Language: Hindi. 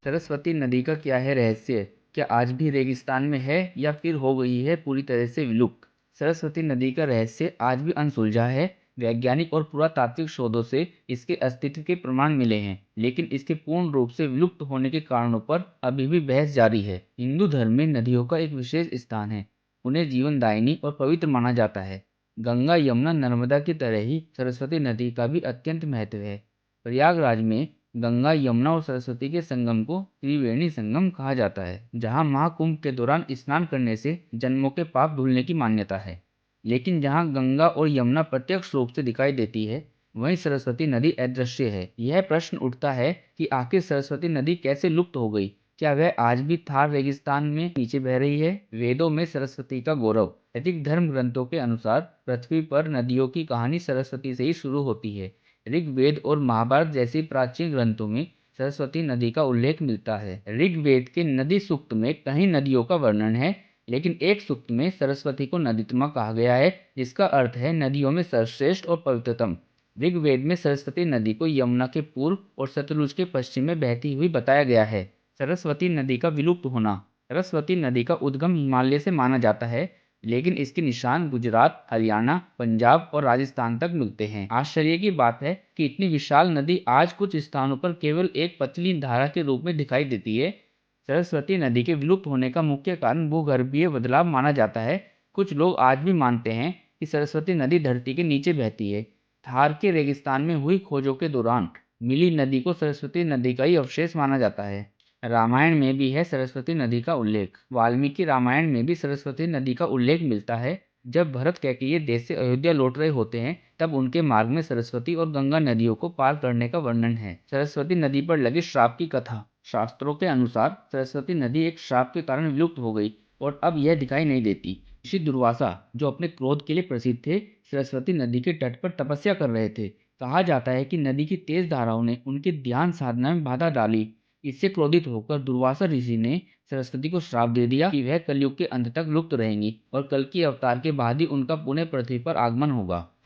सरस्वती नदी का क्या है रहस्य? क्या आज भी रेगिस्तान में है या फिर हो गई है पूरी तरह से विलुप्त? सरस्वती नदी का रहस्य आज भी अनसुलझा है। वैज्ञानिक और पुरातात्विक शोधों से इसके अस्तित्व के प्रमाण मिले हैं, लेकिन इसके पूर्ण रूप से विलुप्त होने के कारणों पर अभी भी बहस जारी है। हिंदू धर्म में नदियों का एक विशेष स्थान है। उन्हें जीवनदायिनी और पवित्र माना जाता है। गंगा, यमुना, नर्मदा की तरह ही सरस्वती नदी का भी अत्यंत महत्व है। प्रयागराज में गंगा, यमुना और सरस्वती के संगम को त्रिवेणी संगम कहा जाता है, जहां महाकुंभ के दौरान स्नान करने से जन्मों के पाप धुलने की मान्यता है। लेकिन जहां गंगा और यमुना प्रत्यक्ष रूप से दिखाई देती है, वहीं सरस्वती नदी अदृश्य है। यह प्रश्न उठता है कि आखिर सरस्वती नदी कैसे लुप्त हो गई? क्या वह आज भी थार रेगिस्तान में नीचे बह रही है? वेदों में सरस्वती का गौरव। वैदिक धर्म ग्रंथों के अनुसार पृथ्वी पर नदियों की कहानी सरस्वती से ही शुरू होती है। ऋग्वेद और महाभारत जैसे प्राचीन ग्रंथों में सरस्वती नदी का उल्लेख मिलता है। ऋग्वेद के नदी सूक्त में कई नदियों का वर्णन है, लेकिन एक सूक्त में सरस्वती को नदीतमा कहा गया है, जिसका अर्थ है नदियों में सर्वश्रेष्ठ और पवित्रतम। ऋग्वेद में सरस्वती नदी को यमुना के पूर्व और सतलुज के पश्चिम में बहती हुई बताया गया है। सरस्वती नदी का विलुप्त होना। सरस्वती नदी का उद्गम हिमालय से माना जाता है, लेकिन इसके निशान गुजरात, हरियाणा, पंजाब और राजस्थान तक मिलते हैं। आश्चर्य की बात है कि इतनी विशाल नदी आज कुछ स्थानों पर केवल एक पतली धारा के रूप में दिखाई देती है। सरस्वती नदी के विलुप्त होने का मुख्य कारण भूगर्भीय बदलाव माना जाता है। कुछ लोग आज भी मानते हैं कि सरस्वती नदी धरती के नीचे बहती है। थार के रेगिस्तान में हुई खोजों के दौरान मिली नदी को सरस्वती नदी का ही अवशेष माना जाता है। रामायण में भी है सरस्वती नदी का उल्लेख। वाल्मीकि रामायण में भी सरस्वती नदी का उल्लेख मिलता है। जब भरत कैकेयी देश से अयोध्या लौट रहे होते हैं, तब उनके मार्ग में सरस्वती और गंगा नदियों को पार करने का वर्णन है। सरस्वती नदी पर लगे श्राप की कथा। शास्त्रों के अनुसार सरस्वती नदी एक श्राप के कारण विलुप्त हो गई और अब यह दिखाई नहीं देती। ऋषि दुर्वासा, जो अपने क्रोध के लिए प्रसिद्ध थे, सरस्वती नदी के तट पर तपस्या कर रहे थे। कहा जाता है कि नदी की तेज धाराओं ने उनके ध्यान साधना में बाधा डाली। इससे क्रोधित होकर दुर्वासा ऋषि ने सरस्वती को श्राप दे दिया कि वह कलयुग के अंत तक लुप्त रहेंगी और कल की अवतार के बाद ही उनका पुनः पृथ्वी पर आगमन होगा।